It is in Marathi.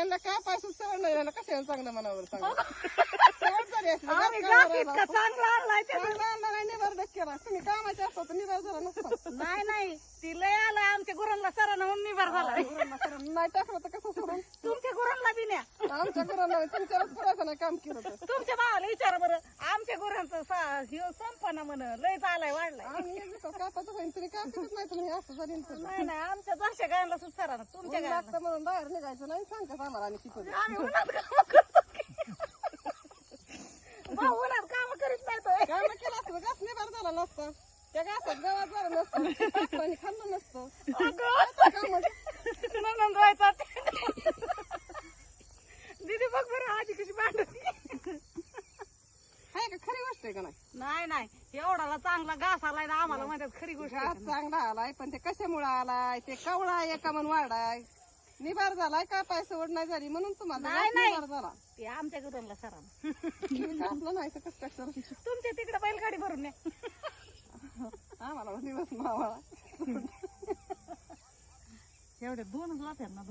यांना काय पासून सवड नाही यांना कशाला चांगलं मनावर चांगलं सवड झाली असली आम्ही घास इतका चांगला आणलाय ते. चांगला आणला नाही निभार केला तुम्ही कामाचे असतो तर निभार झाला नसता नाही नाही ती लय आलाय आमच्या गुरांना सरांना म्हणून निभार झाला. नाही टाकलं तर कसं सोडून तुमच्या गुरांना बी न्या. आमच्या घराला तुमच्यावर पुराचं नाही काम केलं तर तुमच्या भावाला विचारा बरं आमच्या गुरांचं संपना म्हण लय आलाय वाढलाय. आम्ही एक दिवसात कापाचं होईन तुम्ही कापतच नाही तुम्ही असं झाली नाही नाही आमच्या दर्शा गायला सुद्धा सरांना तुमच्या गायला लागतं म्हणून बाहेर निघायचं नाही सांगतात आम्हाला आणि किती आम्ही उन्हात काम करतो की. भाऊ उन्हात काम करीत नाही तो. काम केलं असतं घास निभार झाला नसतं त्या घासात गवत झालं नसतं आणि खाल्लं नसतं नंदन राहायचा दीदी बघ बरं आधी कशी भांडती. आहे का खरी गोष्ट आहे का नाही नाही नाही एवढाला चांगला घास आलाय ना आम्हाला म्हणतात खरी गोष्ट घास चांगला आलाय पण ते कशामुळे आलाय ते कवळा एका मन वाढाय निभार झालाय का पाय सवड नाही झाली म्हणून तुम्हाला नाही, घास नाही. निभार झाला ते आमच्या गुरांना सरांना कापलं नाही तर कसं काय सर तुमच्या तिकडे बैलगाडी भरून ने. आम्हाला दिवस मावाळा एवढे दोनच लाथ आहेत ना